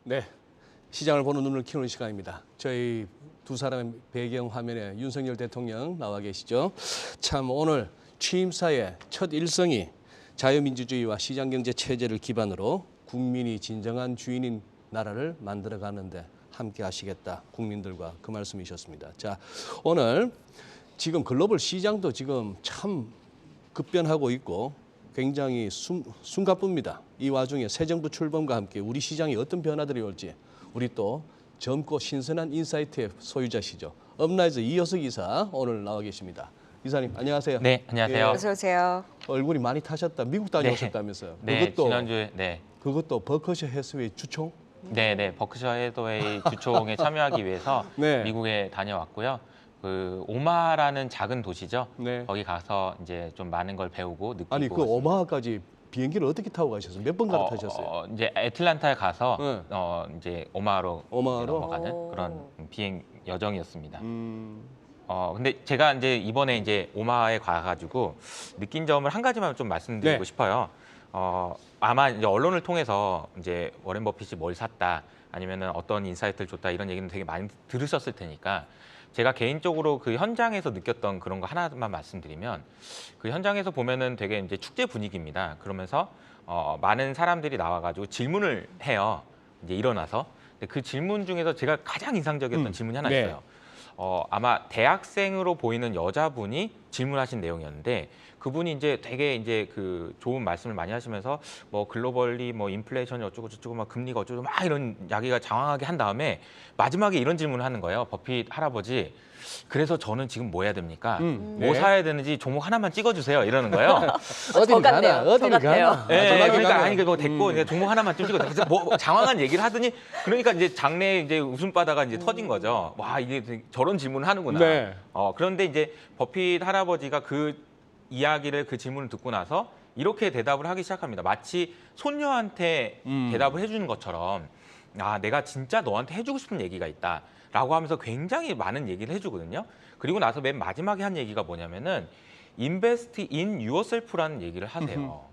네, 시장을 보는 눈을 키우는 시간입니다. 저희 두 사람의 배경 화면에 윤석열 대통령 나와 계시죠. 참 오늘 취임사의 첫 일성이 자유민주주의와 시장경제 체제를 기반으로 국민이 진정한 주인인 나라를 만들어가는데 함께 하시겠다. 국민들과 그 말씀이셨습니다. 자, 오늘 지금 글로벌 시장도 지금 참 급변하고 있고 굉장히 숨가쁩니다. 이 와중에 새 정부 출범과 함께 우리 시장에 어떤 변화들이 올지 우리 또 젊고 신선한 인사이트의 소유자시죠. 업라이즈 이효석 이사 오늘 나와 계십니다. 이사님 안녕하세요. 네, 안녕하세요. 예, 어서 오세요. 얼굴이 많이 타셨다. 미국 다녀오셨다면서요. 네, 그것도 지난주에 그것도 버커셔 해스웨이 주총? 네, 버크셔 해서웨이 주총에 참여하기 위해서 네. 미국에 다녀왔고요. 그 오마라는 작은 도시죠. 네. 거기 가서 이제 좀 많은 걸 배우고 느끼고 아니 그 왔습니다. 오마하까지 비행기를 어떻게 타고 가셨어요? 몇 번 갈아타셨어요? 이제 애틀란타에 가서 네. 이제 오마로 넘어가는 오. 그런 비행 여정이었습니다. 음, 근데 제가 이제 이번에 이제 오마에 가가지고 느낀 점을 한 가지만 좀 말씀드리고 네. 싶어요. 아마 이제 언론을 통해서 이제 워렌 버핏이 뭘 샀다 아니면은 어떤 인사이트를 줬다 이런 얘기는 되게 많이 들으셨을 테니까 제가 개인적으로 그 현장에서 느꼈던 그런 거 하나만 말씀드리면 그 현장에서 보면은 되게 이제 축제 분위기입니다. 그러면서 많은 사람들이 나와가지고 질문을 해요. 이제 일어나서. 근데 그 질문 중에서 제가 가장 인상적이었던 질문이 하나 네. 있어요. 아마 대학생으로 보이는 여자분이 질문하신 내용이었는데 그분이 이제 되게 이제 그 좋은 말씀을 많이 하시면서 뭐 글로벌리 뭐 인플레이션이 어쩌고 저쩌고 막 금리가 어쩌고 막 이런 이야기가 장황하게 한 다음에 마지막에 이런 질문을 하는 거예요. 버핏 할아버지. 그래서 저는 지금 뭐 해야 됩니까? 뭐 네. 사야 되는지 종목 하나만 찍어주세요. 이러는 거예요. 어딜 가나 같네요. 어딜 저 같아요. 가나. 네, 마지막에 그러니까 가면. 아니 그거 됐고 그냥 종목 하나만 좀 찍어. 그래서 뭐 장황한 얘기를 하더니 그러니까 이제 장래에 이제 웃음바다가 이제 터진 거죠. 와 이게 되게 저런 질문을 하는구나. 네. 그런데 이제 버핏 할아버지가 그 이야기를 그 질문을 듣고 나서 이렇게 대답을 하기 시작합니다. 마치 손녀한테 대답을 해주는 것처럼 아 내가 진짜 너한테 해주고 싶은 얘기가 있다라고 하면서 굉장히 많은 얘기를 해주거든요. 그리고 나서 맨 마지막에 한 얘기가 뭐냐면은 invest in yourself라는 얘기를 하세요.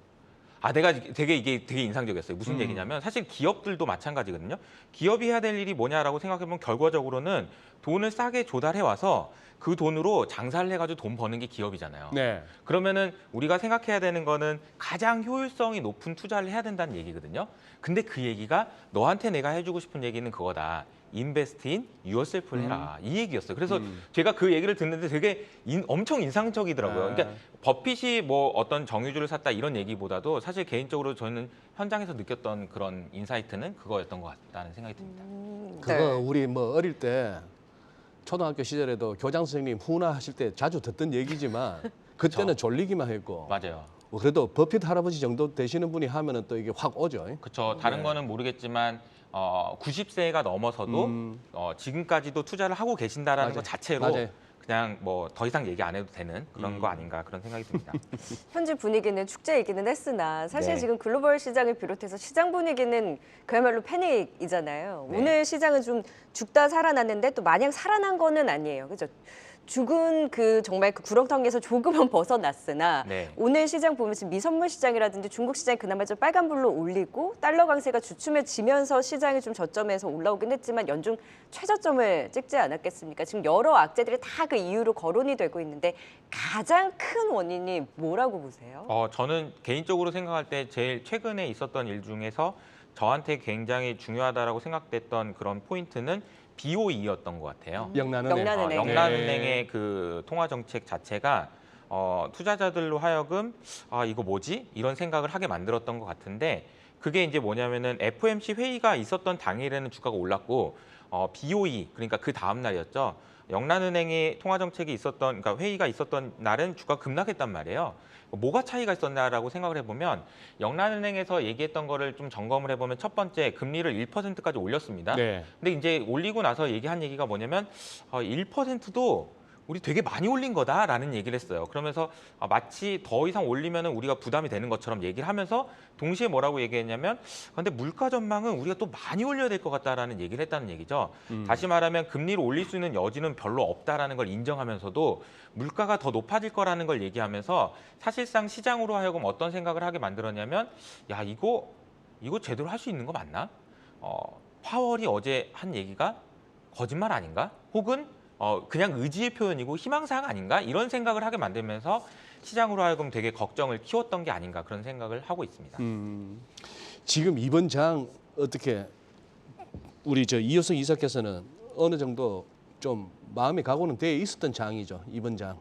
내가 되게 이게 되게 인상적이었어요. 무슨 얘기냐면 사실 기업들도 마찬가지거든요. 기업이 해야 될 일이 뭐냐라고 생각해보면 결과적으로는 돈을 싸게 조달해 와서 그 돈으로 장사를 해가지고 돈 버는 게 기업이잖아요. 네. 그러면은 우리가 생각해야 되는 거는 가장 효율성이 높은 투자를 해야 된다는 얘기거든요. 근데 그 얘기가 너한테 내가 해주고 싶은 얘기는 그거다. invest in yourself를 해라. 이 얘기였어요. 그래서 제가 그 얘기를 듣는데 되게 엄청 인상적이더라고요. 네. 그러니까 버핏이 뭐 어떤 정유주를 샀다 이런 얘기보다도 사실 개인적으로 저는 현장에서 느꼈던 그런 인사이트는 그거였던 것 같다는 생각이 듭니다. 그거 우리 뭐 어릴 때 초등학교 시절에도 교장 선생님 훈화하실 때 자주 듣던 얘기지만 그때는 졸리기만 했고 맞아요. 그래도 버핏 할아버지 정도 되시는 분이 하면은 또 이게 확 오죠. 그렇죠. 다른 거는 모르겠지만 90세가 넘어서도 지금까지도 투자를 하고 계신다라는 맞아요. 것 자체로 맞아요. 그냥 뭐 더 이상 얘기 안 해도 되는 그런 거 아닌가 그런 생각이 듭니다. 현지 분위기는 축제이기는 했으나 사실 네. 지금 글로벌 시장을 비롯해서 시장 분위기는 그야말로 패닉이잖아요. 네. 오늘 시장은 좀 죽다 살아났는데 또 마냥 살아난 거는 아니에요. 그죠? 죽은 그 정말 그 구렁텅이에서 조금은 벗어났으나 네. 오늘 시장 보면 지금 미선물 시장이라든지 중국 시장이 그나마 좀 빨간불로 올리고 달러 강세가 주춤해지면서 시장이 좀 저점에서 올라오긴 했지만 연중 최저점을 찍지 않았겠습니까? 지금 여러 악재들이 다 그 이유로 거론이 되고 있는데 가장 큰 원인이 뭐라고 보세요? 저는 개인적으로 생각할 때 제일 최근에 있었던 일 중에서 저한테 굉장히 중요하다라고 생각됐던 그런 포인트는 BOE였던 것 같아요. 영란은행. 영란은행. 영란은행의 그 통화 정책 자체가 투자자들로 하여금 이거 뭐지? 이런 생각을 하게 만들었던 것 같은데 그게 이제 뭐냐면은 FOMC 회의가 있었던 당일에는 주가가 올랐고 BOE 그러니까 그 다음 날이었죠. 영란은행의 통화 정책이 있었던 그러니까 회의가 있었던 날은 주가 급락했단 말이에요. 뭐가 차이가 있었나라고 생각을 해보면 영란은행에서 얘기했던 거를 좀 점검을 해보면 첫 번째 금리를 1%까지 올렸습니다. 네. 근데 이제 올리고 나서 얘기한 얘기가 뭐냐면 1%도 우리 되게 많이 올린 거다라는 얘기를 했어요. 그러면서 마치 더 이상 올리면 우리가 부담이 되는 것처럼 얘기를 하면서 동시에 뭐라고 얘기했냐면 근데 물가 전망은 우리가 또 많이 올려야 될 것 같다라는 얘기를 했다는 얘기죠. 다시 말하면 금리를 올릴 수 있는 여지는 별로 없다라는 걸 인정하면서도 물가가 더 높아질 거라는 걸 얘기하면서 사실상 시장으로 하여금 어떤 생각을 하게 만들었냐면 야 이거 제대로 할 수 있는 거 맞나? 파월이 어제 한 얘기가 거짓말 아닌가? 혹은 그냥 의지의 표현이고 희망사항 아닌가? 이런 생각을 하게 만들면서 시장으로 하여금 되게 걱정을 키웠던 게 아닌가 그런 생각을 하고 있습니다. 지금 이번 장 어떻게 우리 저 이효석 이사께서는 어느 정도 좀 마음의 각오는 돼 있었던 장이죠, 이번 장.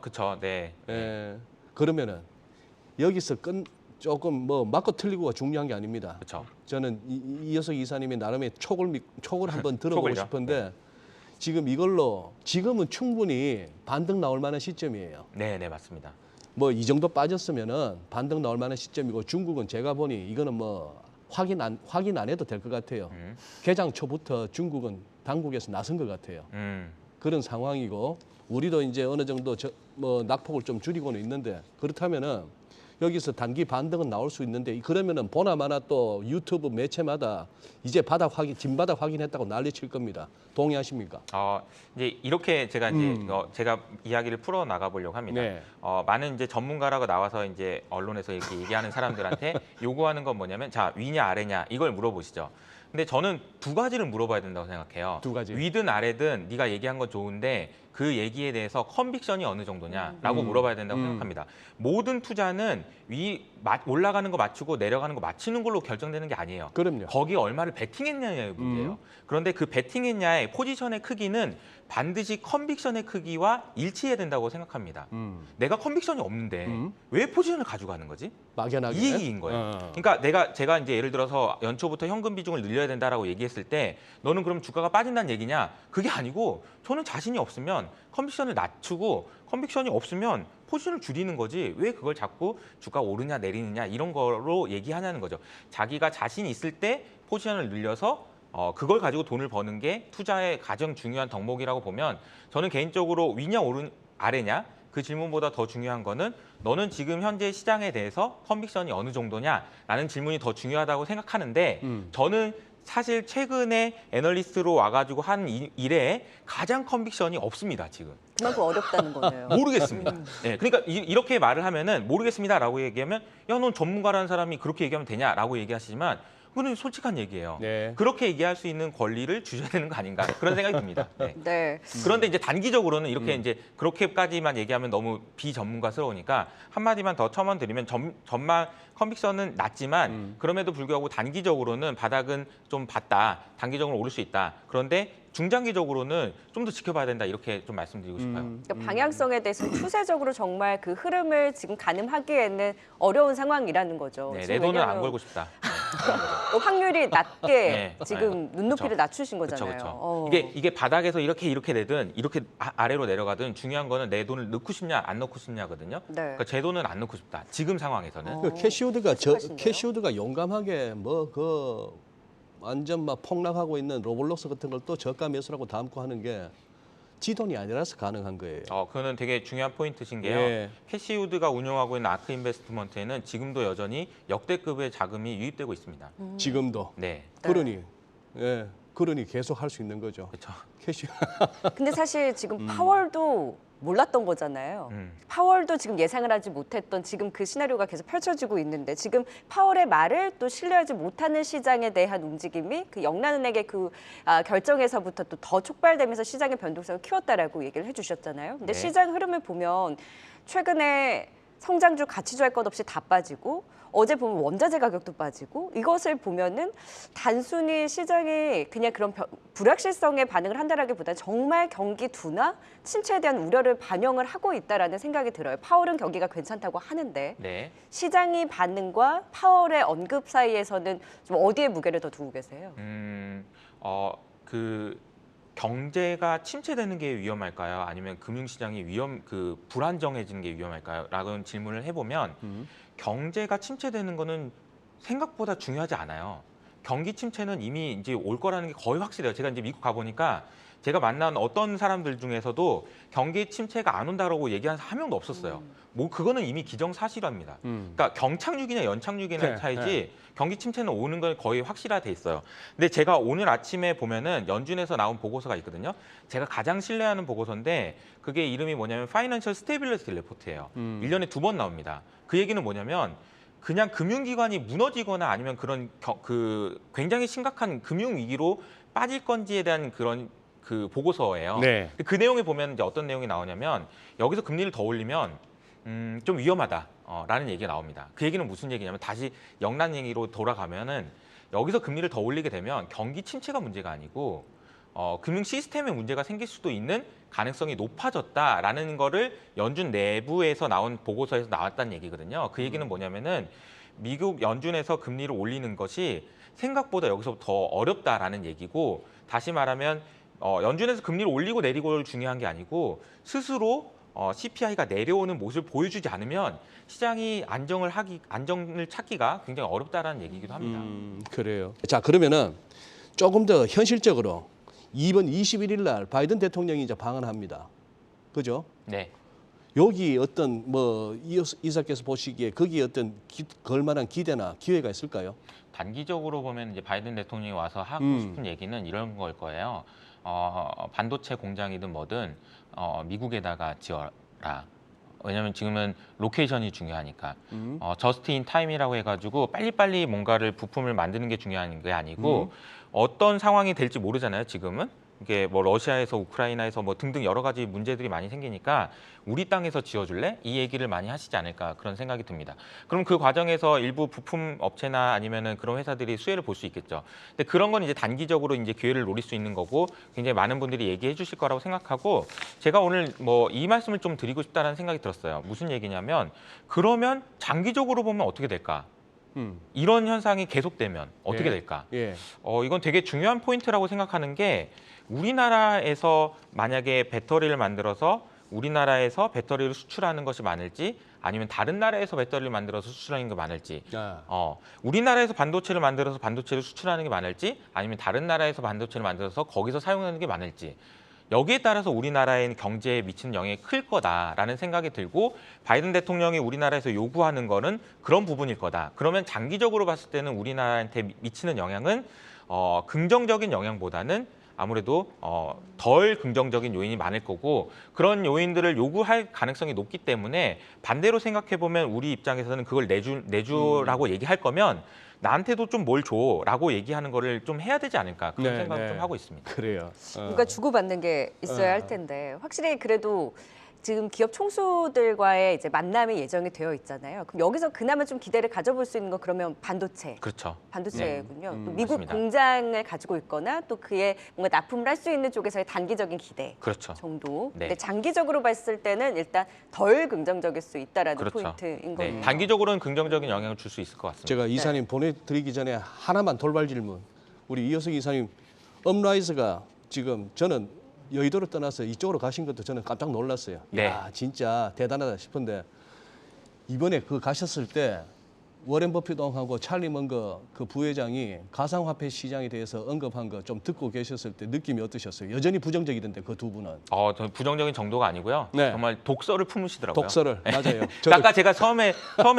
그쵸. 네. 예. 그러면은 여기서 조금 뭐 맞고 틀리고가 중요한 게 아닙니다. 그쵸. 저는 이효석 이사님의 나름의 촉을 한번 들어보고 촉을요? 싶은데 지금 이걸로 지금은 충분히 반등 나올 만한 시점이에요. 네, 네, 맞습니다. 뭐 이 정도 빠졌으면은 반등 나올 만한 시점이고 중국은 제가 보니 이거는 뭐 확인 안 해도 될 것 같아요. 개장 초부터 중국은 당국에서 나선 것 같아요. 그런 상황이고 우리도 이제 어느 정도 뭐 낙폭을 좀 줄이고는 있는데 그렇다면은 여기서 단기 반등은 나올 수 있는데 그러면은 보나마나 또 유튜브 매체마다 이제 진바닥 확인했다고 난리칠 겁니다. 동의하십니까? 이제 이렇게 제가 이제 제가 이야기를 풀어 나가 보려고 합니다. 네. 많은 이제 전문가라고 나와서 이제 언론에서 이렇게 얘기하는 사람들한테 요구하는 건 뭐냐면 자 위냐 아래냐 이걸 물어보시죠. 근데 저는 두 가지를 물어봐야 된다고 생각해요. 두 가지. 위든 아래든 네가 얘기한 건 좋은데 그 얘기에 대해서 컨빅션이 어느 정도냐라고 물어봐야 된다고 생각합니다. 모든 투자는 올라가는 거 맞추고 내려가는 거 맞추는 걸로 결정되는 게 아니에요. 그럼요. 거기에 얼마를 베팅했냐의 문제예요. 그런데 그 베팅했냐의 포지션의 크기는 반드시 컨빅션의 크기와 일치해야 된다고 생각합니다. 내가 컨빅션이 없는데 왜 포지션을 가져가는 거지? 막연하게 이 얘기인 거예요. 그러니까 제가 이제 예를 들어서 연초부터 현금 비중을 늘려야 된다라고 얘기했을 때 너는 그럼 주가가 빠진다는 얘기냐? 그게 아니고 저는 자신이 없으면 컨빅션을 낮추고 컨빅션이 없으면 포지션을 줄이는 거지 왜 그걸 자꾸 주가 오르냐 내리느냐 이런 거로 얘기하냐는 거죠. 자기가 자신이 있을 때 포지션을 늘려서 그걸 가지고 돈을 버는 게 투자의 가장 중요한 덕목이라고 보면 저는 개인적으로 위냐 아래냐 그 질문보다 더 중요한 거는 너는 지금 현재 시장에 대해서 컨빅션이 어느 정도냐라는 질문이 더 중요하다고 생각하는데 저는 사실 최근에 애널리스트로 와가지고 한 일에 가장 컨빅션이 없습니다 지금. 그만큼 어렵다는 거네요. 모르겠습니다. 네, 그러니까 이렇게 말을 하면은 모르겠습니다라고 얘기하면 야, 넌 전문가라는 사람이 그렇게 얘기하면 되냐라고 얘기하시지만 그건 솔직한 얘기예요. 네. 그렇게 얘기할 수 있는 권리를 주셔야 되는 거 아닌가 그런 생각이 듭니다. 네. 네. 그런데 이제 단기적으로는 이렇게 이제 그렇게까지만 얘기하면 너무 비전문가스러우니까 한마디만 더 첨언드리면 전망 컨빅션은 낮지만 그럼에도 불구하고 단기적으로는 바닥은 좀 봤다. 단기적으로 오를 수 있다. 그런데 중장기적으로는 좀 더 지켜봐야 된다. 이렇게 좀 말씀드리고 싶어요. 그러니까 방향성에 대해서 추세적으로 정말 그 흐름을 지금 가늠하기에는 어려운 상황이라는 거죠. 네, 지금 내 돈은 안 왜냐하면 걸고 싶다. 확률이 낮게 네, 지금 눈높이를 그쵸. 낮추신 그렇죠, 거잖아요. 그렇죠. 이게 바닥에서 이렇게 되든 이렇게 아래로 내려가든 중요한 거는 내 돈을 넣고 싶냐 안 넣고 싶냐거든요. 네. 그러니까 제 돈은 안 넣고 싶다. 지금 상황에서는. 그 솔직하신데요? 캐시우드가 용감하게 뭐 그 완전 막 폭락하고 있는 로블록스 같은 걸 또 저가 매수라고 담고 하는 게 지 돈이 아니라서 가능한 거예요. 그거는 되게 중요한 포인트신 게요. 예. 캐시우드가 운영하고 있는 아크 인베스트먼트에는 지금도 여전히 역대급의 자금이 유입되고 있습니다. 지금도. 네, 그러니 계속 할 수 있는 거죠. 그렇죠. 캐시. 근데 사실 지금 파월도 몰랐던 거잖아요. 파월도 지금 예상을 하지 못했던 지금 그 시나리오가 계속 펼쳐지고 있는데 지금 파월의 말을 또 신뢰하지 못하는 시장에 대한 움직임이 그 영란은행의 그 결정에서부터 또 더 촉발되면서 시장의 변동성을 키웠다라고 얘기를 해주셨잖아요. 근데 네. 시장 흐름을 보면 최근에 성장주, 가치주 할 것 없이 다 빠지고 어제 보면 원자재 가격도 빠지고 이것을 보면은 단순히 시장이 그냥 그런 불확실성에 반응을 한다라기보다 정말 경기 둔화, 침체에 대한 우려를 반영을 하고 있다라는 생각이 들어요. 파월은 경기가 괜찮다고 하는데 네. 시장의 반응과 파월의 언급 사이에서는 좀 어디에 무게를 더 두고 계세요? 그 경제가 침체되는 게 위험할까요? 아니면 금융시장이 불안정해지는 게 위험할까요? 라는 질문을 해보면 경제가 침체되는 거는 생각보다 중요하지 않아요. 경기 침체는 이미 이제 올 거라는 게 거의 확실해요. 제가 이제 미국 가보니까 제가 만난 어떤 사람들 중에서도 경기 침체가 안 온다라고 얘기하는 사람 한 명도 없었어요. 뭐 그거는 이미 기정사실화입니다. 그러니까 경착륙이냐 연착륙이냐 네, 차이지 네. 경기 침체는 오는 건 거의 확실화돼 있어요. 근데 제가 오늘 아침에 보면은 연준에서 나온 보고서가 있거든요. 제가 가장 신뢰하는 보고서인데 그게 이름이 뭐냐면 파이낸셜 스테빌리티 레포트예요. 1년에 2번 나옵니다. 그 얘기는 뭐냐면 그냥 금융기관이 무너지거나 아니면 그런 그 굉장히 심각한 금융 위기로 빠질 건지에 대한 그런 그 보고서예요. 네. 그 내용에 보면 이제 어떤 내용이 나오냐면 여기서 금리를 더 올리면 좀 위험하다라는 얘기가 나옵니다. 그 얘기는 무슨 얘기냐면 다시 영란 얘기로 돌아가면은 여기서 금리를 더 올리게 되면 경기 침체가 문제가 아니고 금융 시스템에 문제가 생길 수도 있는 가능성이 높아졌다라는 거를 연준 내부에서 나온 보고서에서 나왔다는 얘기거든요. 그 얘기는 뭐냐면은 미국 연준에서 금리를 올리는 것이 생각보다 여기서부터 더 어렵다라는 얘기고, 다시 말하면 연준에서 금리를 올리고 내리고를 중요한 게 아니고 스스로 CPI가 내려오는 모습을 보여주지 않으면 시장이 안정을 찾기가 굉장히 어렵다라는 얘기이기도 합니다. 그래요. 자, 그러면은 조금 더 현실적으로 이번 21일 날 바이든 대통령이 이제 방한합니다. 그죠? 네. 여기 어떤 뭐 이사께서 보시기에 거기에 어떤 걸만한 기대나 기회가 있을까요? 단기적으로 보면 이제 바이든 대통령이 와서 하고 싶은 얘기는 이런 걸 거예요. 반도체 공장이든 뭐든 미국에다가 지어라. 왜냐하면 지금은 로케이션이 중요하니까. 저스트 인 타임이라고 해가지고 빨리빨리 뭔가를 부품을 만드는 게 중요한 게 아니고 어떤 상황이 될지 모르잖아요. 지금은 이게 뭐 러시아에서 우크라이나에서 뭐 등등 여러 가지 문제들이 많이 생기니까 우리 땅에서 지어줄래? 이 얘기를 많이 하시지 않을까 그런 생각이 듭니다. 그럼 그 과정에서 일부 부품 업체나 아니면은 그런 회사들이 수혜를 볼 수 있겠죠. 근데 그런 건 이제 단기적으로 이제 기회를 노릴 수 있는 거고 굉장히 많은 분들이 얘기해 주실 거라고 생각하고, 제가 오늘 뭐 이 말씀을 좀 드리고 싶다는 생각이 들었어요. 무슨 얘기냐면 그러면 장기적으로 보면 어떻게 될까? 이런 현상이 계속되면 어떻게 예. 될까? 예. 이건 되게 중요한 포인트라고 생각하는 게, 우리나라에서 만약에 배터리를 만들어서 우리나라에서 배터리를 수출하는 것이 많을지 아니면 다른 나라에서 배터리를 만들어서 수출하는 게 많을지, 우리나라에서 반도체를 만들어서 반도체를 수출하는 게 많을지 아니면 다른 나라에서 반도체를 만들어서 거기서 사용하는 게 많을지, 여기에 따라서 우리나라의 경제에 미치는 영향이 클 거다라는 생각이 들고, 바이든 대통령이 우리나라에서 요구하는 거는 그런 부분일 거다. 그러면 장기적으로 봤을 때는 우리나라한테 미치는 영향은 긍정적인 영향보다는 아무래도 덜 긍정적인 요인이 많을 거고, 그런 요인들을 요구할 가능성이 높기 때문에 반대로 생각해 보면 우리 입장에서는 그걸 내주라고 얘기할 거면 나한테도 좀 뭘 줘라고 얘기하는 거를 좀 해야 되지 않을까 그런 생각을 좀 하고 있습니다. 그래요. 뭔가 주고받는 게 있어야 할 텐데 확실히 그래도 지금 기업 총수들과의 이제 만남이 예정이 되어 있잖아요. 그럼 여기서 그나마 좀 기대를 가져볼 수 있는 건 그러면 반도체군요. 네. 또 미국 맞습니다. 공장을 가지고 있거나 또 그에 뭔가 납품을 할 수 있는 쪽에서의 단기적인 기대 그렇죠. 정도. 네. 근데 장기적으로 봤을 때는 일단 덜 긍정적일 수 있다라는 그렇죠. 포인트인 네. 거예요. 단기적으로는 긍정적인 영향을 줄 수 있을 것 같습니다. 제가 이사님 보내드리기 전에 하나만 돌발 질문. 우리 이효석 이사님, 업라이즈가 지금 저는 여의도를 떠나서 이쪽으로 가신 것도 저는 깜짝 놀랐어요. 네. 야, 진짜 대단하다 싶은데 이번에 그 가셨을 때 워렌 버핏하고 찰리 먼거 그 부회장이 가상화폐 시장에 대해서 언급한 거 좀 듣고 계셨을 때 느낌이 어떠셨어요? 여전히 부정적이던데 그 두 분은. 저 부정적인 정도가 아니고요. 네. 정말 독서를 품으시더라고요. 독서를 맞아요. 아까 제가 처음에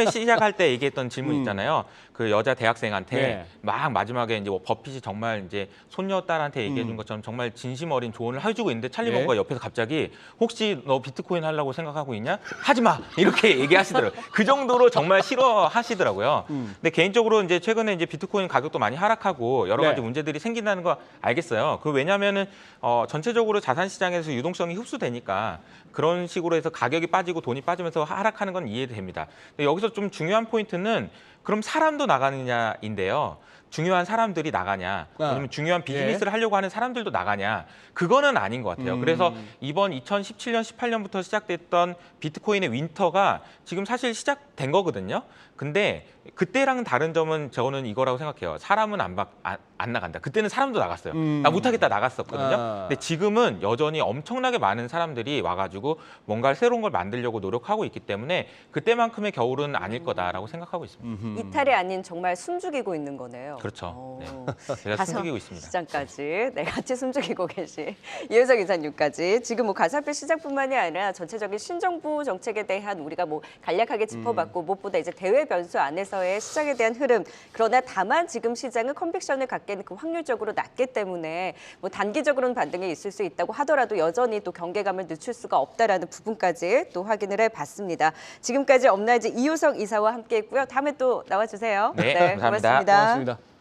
시작할 때 얘기했던 질문 있잖아요. 그 여자 대학생한테 네. 막 마지막에 이제 뭐 버핏이 정말 이제 손녀 딸한테 얘기해 준 것처럼 정말 진심 어린 조언을 해주고 있는데 찰리 네. 먼거가 옆에서 갑자기 혹시 너 비트코인 하려고 생각하고 있냐? 하지 마 이렇게 얘기하시더라고요. 그 정도로 정말 싫어하시더라고요. 근데 개인적으로 이제 최근에 이제 비트코인 가격도 많이 하락하고 여러 가지 네. 문제들이 생긴다는 거 알겠어요. 그 왜냐하면은 전체적으로 자산 시장에서 유동성이 흡수되니까 그런 식으로 해서 가격이 빠지고 돈이 빠지면서 하락하는 건 이해됩니다. 근데 여기서 좀 중요한 포인트는 그럼 사람도 나가느냐인데요. 중요한 사람들이 나가냐, 아니면 중요한 비즈니스를 하려고 하는 사람들도 나가냐, 그거는 아닌 것 같아요. 그래서 이번 2017년, 18년부터 시작됐던 비트코인의 윈터가 지금 사실 시작된 거거든요. 근데 그때랑은 다른 점은 저는 이거라고 생각해요. 사람은 안 나간다. 그때는 사람도 나갔어요. 나 못하겠다 나갔었거든요. 근데 지금은 여전히 엄청나게 많은 사람들이 와가지고 뭔가 새로운 걸 만들려고 노력하고 있기 때문에 그때만큼의 겨울은 아닐 거다라고 생각하고 있습니다. 이탈이 아닌 정말 숨죽이고 있는 거네요. 그렇죠. 네. 오. 제가 가상 숨기고 있습니다. 시장까지 같이 숨죽이고 계신 이효석 이사님까지 지금 뭐 가상화폐 시장뿐만이 아니라 전체적인 신정부 정책에 대한 우리가 뭐 간략하게 짚어봤고 무엇보다 이제 대외 변수 안에서의 시장에 대한 흐름, 그러나 다만 지금 시장은 컨빅션을 갖게 시장에는 그 확률적으로 낮기 때문에 뭐 단기적으로는 반등이 있을 수 있다고 하더라도 여전히 또 경계감을 늦출 수가 없다라는 부분까지 또 확인을 해봤습니다. 지금까지 업라이즈 이효석 이사와 함께했고요. 다음에 또 나와주세요. 네, 감사합니다. 고맙습니다. 고맙습니다.